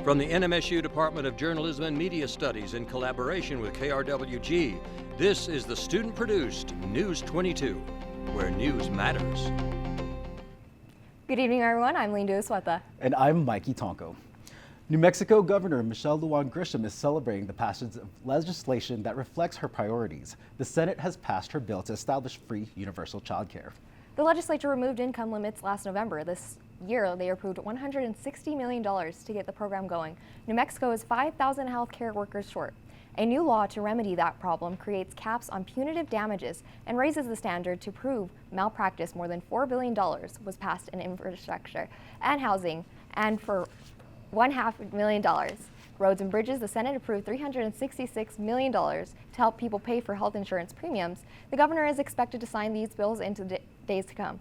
From the NMSU Department of Journalism and Media Studies in collaboration with KRWG, this is the student-produced News22, where news matters. Good evening, everyone. I'm News22. And I'm Mikey Tonko. New Mexico Governor Michelle Lujan Grisham is celebrating the passage of legislation that reflects her priorities. The Senate has passed her bill to establish free universal childcare. The legislature removed income limits last November. This year, they approved $160 million to get the program going. New Mexico is 5,000 healthcare workers short. A new law to remedy that problem creates caps on punitive damages and raises the standard to prove malpractice. More than $4 billion was passed in infrastructure and housing, and for $500 million. Roads and bridges, the Senate approved $366 million to help people pay for health insurance premiums. The governor is expected to sign these bills into days to come.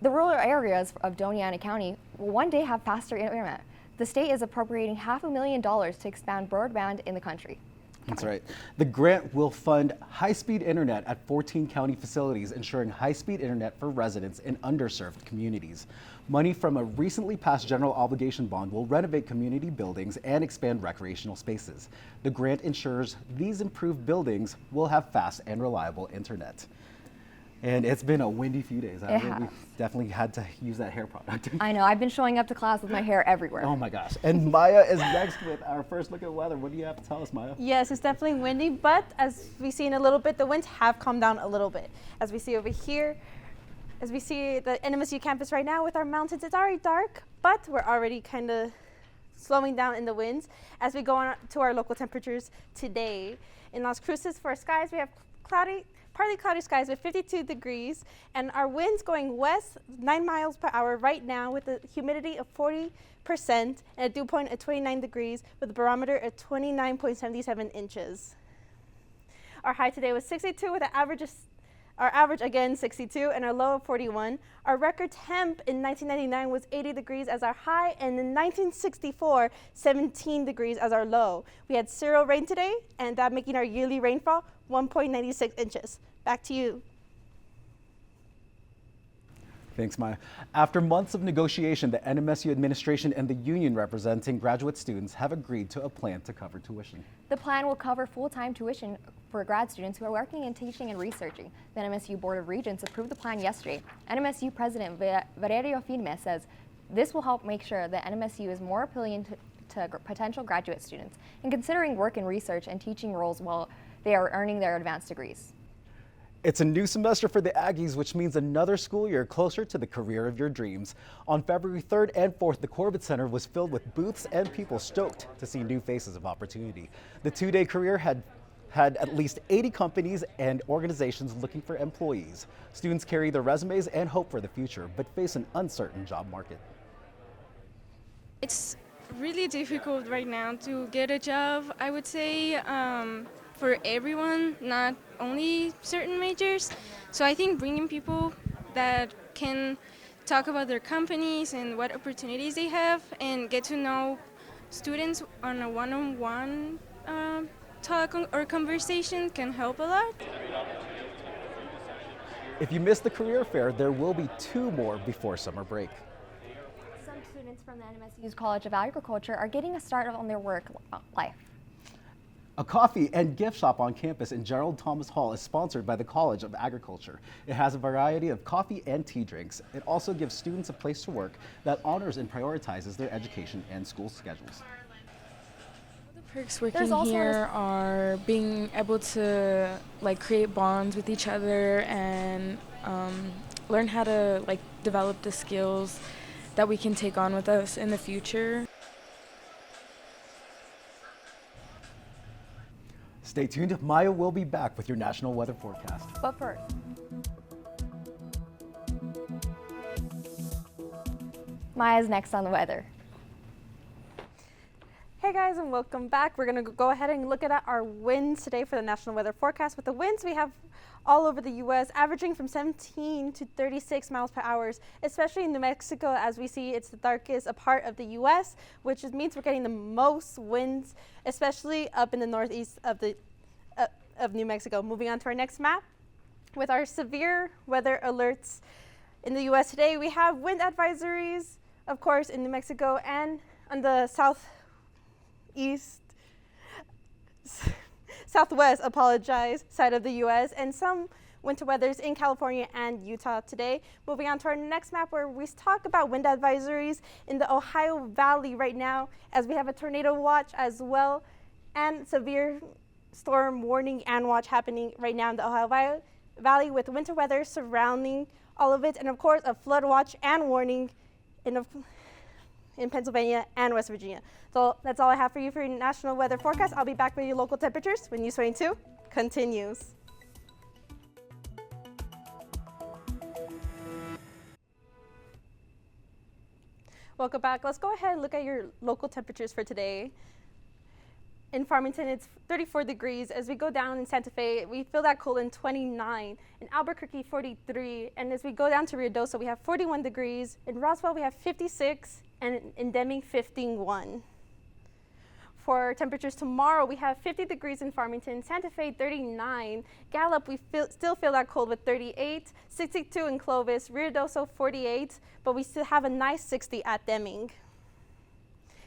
The rural areas of Doña Ana County will one day have faster internet. The state is appropriating $500,000 to expand broadband in the country. That's right. The grant will fund high-speed internet at 14 county facilities, ensuring high-speed internet for residents in underserved communities. Money from a recently passed general obligation bond will renovate community buildings and expand recreational spaces. The grant ensures these improved buildings will have fast and reliable internet. And it's been a windy few days. We definitely had to use that hair product. I know. I've been showing up to class with my hair everywhere. Oh my gosh. And Maya is next with our first look at weather. What do you have to tell us, Maya? Yes, it's definitely windy, but as we see in a little bit, the winds have calmed down a little bit. As we see over here, as we see the NMSU campus right now with our mountains, it's already dark, but we're already kind of slowing down in the winds. As we go on to our local temperatures today, in Las Cruces for our skies, we have partly cloudy skies with 52 degrees, and our winds going west 9 miles per hour right now with a humidity of 40% and a dew point at 29 degrees with a barometer at 29.77 inches. Our high today was 62 with our average again 62 and our low of 41. Our record temp in 1999 was 80 degrees as our high, and in 1964, 17 degrees as our low. We had 0 rain today, and that making our yearly rainfall 1.96 inches. Back to you. Thanks, Maya. After months of negotiation, the NMSU administration and the union representing graduate students have agreed to a plan to cover tuition. The plan will cover full-time tuition for grad students who are working in teaching and researching. The NMSU Board of Regents approved the plan yesterday. NMSU President Valerio Firme says this will help make sure that NMSU is more appealing to potential graduate students in considering work in research and teaching roles while they are earning their advanced degrees. It's a new semester for the Aggies, which means another school year closer to the career of your dreams. On February 3rd and 4th, the Corbett Center was filled with booths and people stoked to see new faces of opportunity. The two-day career had at least 80 companies and organizations looking for employees. Students carry their resumes and hope for the future, but face an uncertain job market. It's really difficult right now to get a job, I would say, for everyone, not only certain majors. So I think bringing people that can talk about their companies and what opportunities they have and get to know students on a one-on-one talk or conversation can help a lot. If you missed the career fair, there will be 2 more before summer break. Some students from the NMSU's College of Agriculture are getting a start on their work life. A coffee and gift shop on campus in Gerald Thomas Hall is sponsored by the College of Agriculture. It has a variety of coffee and tea drinks. It also gives students a place to work that honors and prioritizes their education and school schedules. The perks working here are being able to create bonds with each other and learn how to develop the skills that we can take on with us in the future. Stay tuned. Maya will be back with your national weather forecast. But first, Maya's next on the weather. Hey guys, and welcome back. We're going to go ahead and look at our winds today for the national weather forecast. With the winds we have all over the U.S., averaging from 17 to 36 miles per hour, especially in New Mexico. As we see, it's the darkest part of the U.S., which means we're getting the most winds, especially up in the northeast of New Mexico. Moving on to our next map, with our severe weather alerts in the U.S. today, we have wind advisories, of course, in New Mexico and on the southwest side of the U.S. and some winter weathers in California and Utah today. Moving on to our next map where we talk about wind advisories in the Ohio Valley right now, as we have a tornado watch as well and severe storm warning and watch happening right now in the Ohio Valley with winter weather surrounding all of it, and of course a flood watch and warning in Pennsylvania and West Virginia. So that's all I have for you for your national weather forecast. I'll be back with your local temperatures when News 22 continues. Welcome back. Let's go ahead and look at your local temperatures for today. In Farmington, it's 34 degrees. As we go down in Santa Fe, we feel that cold in 29. In Albuquerque, 43. And as we go down to Ruidoso, we have 41 degrees. In Roswell, we have 56. And in Deming, 51. For temperatures tomorrow, we have 50 degrees in Farmington, Santa Fe, 39. Gallup, we still feel that cold with 38. 62 in Clovis, Ruidoso, 48. But we still have a nice 60 at Deming.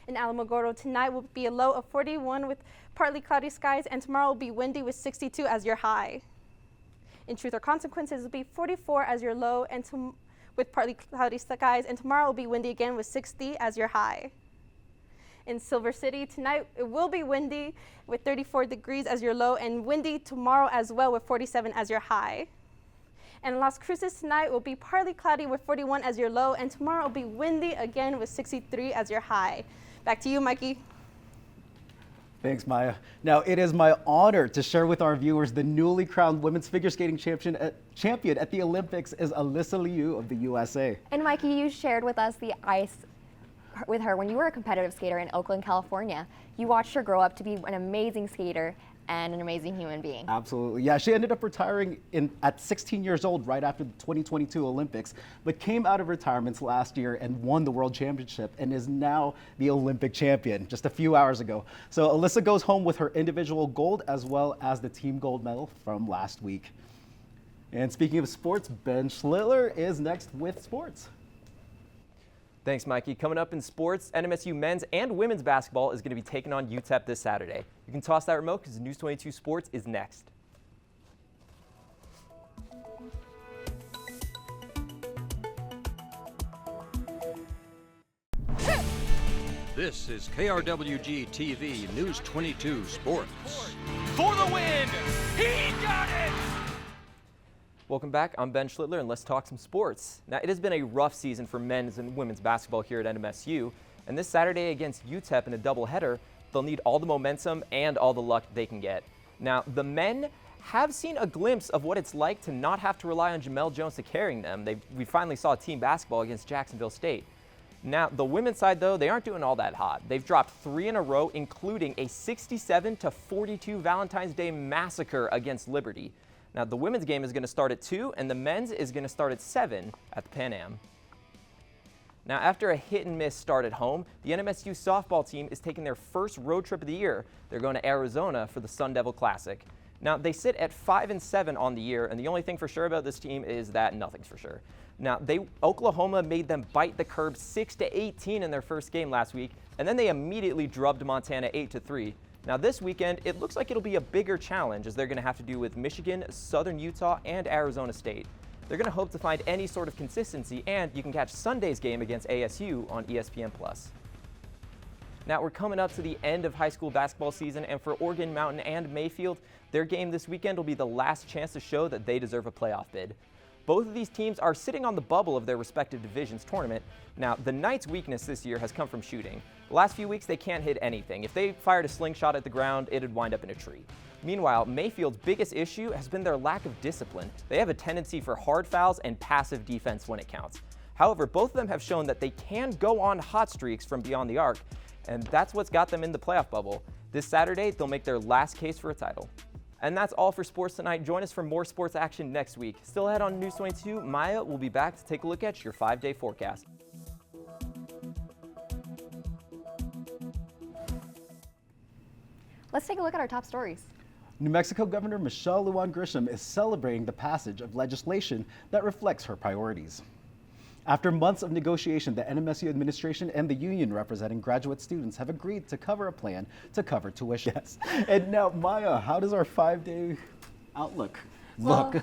In Alamogordo, tonight will be a low of 41 with partly cloudy skies, and tomorrow will be windy with 62 as your high. In Truth or Consequences, it will be 44 as your low and with partly cloudy skies, and tomorrow will be windy again with 60 as your high. In Silver City, tonight it will be windy with 34 degrees as your low and windy tomorrow as well with 47 as your high. And in Las Cruces tonight will be partly cloudy with 41 as your low, and tomorrow will be windy again with 63 as your high. Back to you, Mikey. Thanks, Maya. Now, it is my honor to share with our viewers the newly crowned women's figure skating champion at the Olympics is Alyssa Liu of the USA. And Mikey, you shared with us the ice with her when you were a competitive skater in Oakland, California. You watched her grow up to be an amazing skater and an amazing human being. Absolutely. Yeah, she ended up retiring at 16 years old right after the 2022 Olympics, but came out of retirement last year and won the World Championship and is now the Olympic champion just a few hours ago. So Alyssa goes home with her individual gold as well as the team gold medal from last week. And speaking of sports, Ben Schlittler is next with sports. Thanks, Mikey. Coming up in sports, NMSU men's and women's basketball is going to be taking on UTEP this Saturday. You can toss that remote because News 22 Sports is next. This is KRWG-TV News 22 Sports. For the win! He got it! Welcome back. I'm Ben Schlittler, and let's talk some sports. Now, it has been a rough season for men's and women's basketball here at NMSU, and this Saturday against UTEP in a doubleheader, they'll need all the momentum and all the luck they can get. Now, the men have seen a glimpse of what it's like to not have to rely on Jamel Jones to carrying them. We finally saw team basketball against Jacksonville State. Now, the women's side, though, they aren't doing all that hot. They've dropped 3 in a row, including a 67-42 Valentine's Day massacre against Liberty. Now, the women's game is going to start at 2, and the men's is going to start at 7 at the Pan Am. Now, after a hit-and-miss start at home, the NMSU softball team is taking their first road trip of the year. They're going to Arizona for the Sun Devil Classic. Now, they sit at 5-7 on the year, and the only thing for sure about this team is that nothing's for sure. Now, Oklahoma made them bite the curb 6-18 in their first game last week, and then they immediately drubbed Montana 8-3. Now, this weekend, it looks like it'll be a bigger challenge as they're going to have to do with Michigan, Southern Utah, and Arizona State. They're going to hope to find any sort of consistency, and you can catch Sunday's game against ASU on ESPN+. Now, we're coming up to the end of high school basketball season, and for Oregon Mountain and Mayfield, their game this weekend will be the last chance to show that they deserve a playoff bid. Both of these teams are sitting on the bubble of their respective divisions tournament. Now, the Knights' weakness this year has come from shooting. The last few weeks, they can't hit anything. If they fired a slingshot at the ground, it'd wind up in a tree. Meanwhile, Mayfield's biggest issue has been their lack of discipline. They have a tendency for hard fouls and passive defense when it counts. However, both of them have shown that they can go on hot streaks from beyond the arc, and that's what's got them in the playoff bubble. This Saturday, they'll make their last case for a title. And that's all for sports tonight. Join us for more sports action next week. Still ahead on News 22, Maya will be back to take a look at your 5-day forecast. Let's take a look at our top stories. New Mexico Governor Michelle Lujan Grisham is celebrating the passage of legislation that reflects her priorities. After months of negotiation, the NMSU administration and the union representing graduate students have agreed to cover a plan to cover tuition. Yes. And now, Maya, how does our 5-day outlook look?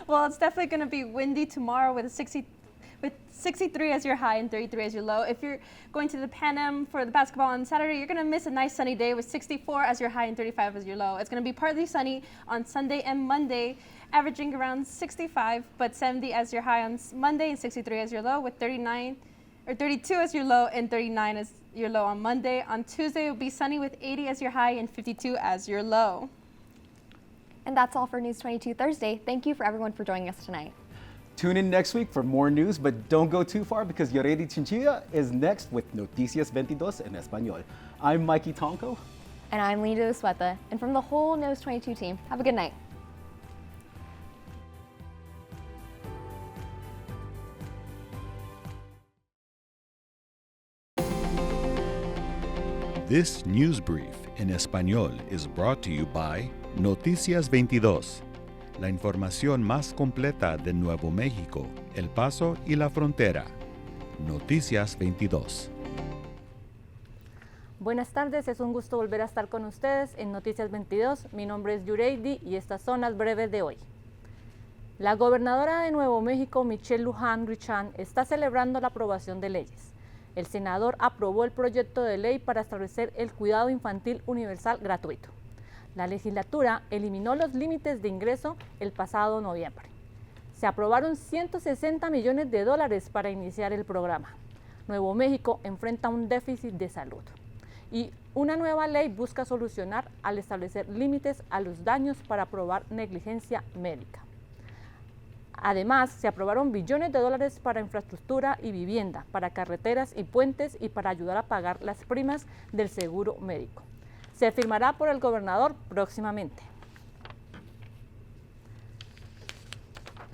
Well, it's definitely going to be windy tomorrow with 63 as your high and 33 as your low. If you're going to the Pan Am for the basketball on Saturday, you're going to miss a nice sunny day with 64 as your high and 35 as your low. It's going to be partly sunny on Sunday and Monday, averaging around 65, but 70 as your high on Monday and 63 as your low, with 32 as your low and 39 as your low on Monday. On Tuesday, it will be sunny with 80 as your high and 52 as your low. And that's all for News 22 Thursday. Thank you for everyone for joining us tonight. Tune in next week for more news, but don't go too far because Yoredi Chinchilla is next with Noticias 22 en Español. I'm Mikey Tonko. And I'm Linda Usueta. And from the whole News 22 team, have a good night. This news brief en español is brought to you by Noticias 22, la información más completa de Nuevo México, El Paso y la frontera. Noticias 22. Buenas tardes, es un gusto volver a estar con ustedes en Noticias 22. Mi nombre es Yureidi y estas son las breves de hoy. La gobernadora de Nuevo México, Michelle Luján Richán, está celebrando la aprobación de leyes. El senador aprobó el proyecto de ley para establecer el cuidado infantil universal gratuito. La legislatura eliminó los límites de ingreso el pasado noviembre. Se aprobaron 160 millones de dólares para iniciar el programa. Nuevo México enfrenta un déficit de salud. Y una nueva ley busca solucionar al establecer límites a los daños para probar negligencia médica. Además, se aprobaron billones de dólares para infraestructura y vivienda, para carreteras y puentes y para ayudar a pagar las primas del seguro médico. Se firmará por el gobernador próximamente.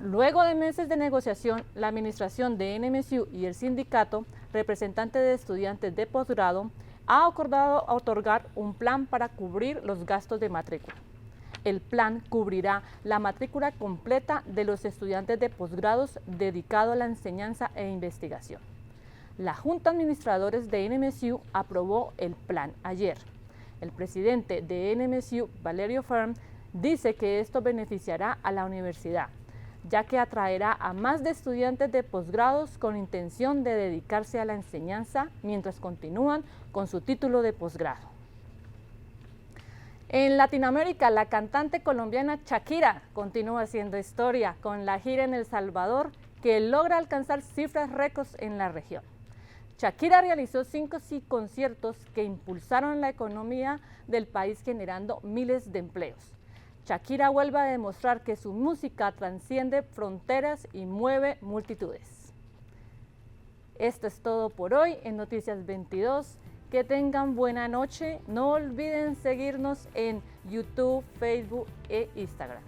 Luego de meses de negociación, la administración de NMSU y el sindicato, representante de estudiantes de posgrado, ha acordado otorgar un plan para cubrir los gastos de matrícula. El plan cubrirá la matrícula completa de los estudiantes de posgrados dedicado a la enseñanza e investigación. La Junta de Administradores de NMSU aprobó el plan ayer. El presidente de NMSU, Valerio Ferm, dice que esto beneficiará a la universidad, ya que atraerá a más de estudiantes de posgrados con intención de dedicarse a la enseñanza mientras continúan con su título de posgrado. En Latinoamérica, la cantante colombiana Shakira continúa haciendo historia con la gira en El Salvador, que logra alcanzar cifras récords en la región. Shakira realizó 5 conciertos que impulsaron la economía del país, generando miles de empleos. Shakira vuelve a demostrar que su música trasciende fronteras y mueve multitudes. Esto es todo por hoy en Noticias 22. Que tengan buena noche. No olviden seguirnos en YouTube, Facebook e Instagram.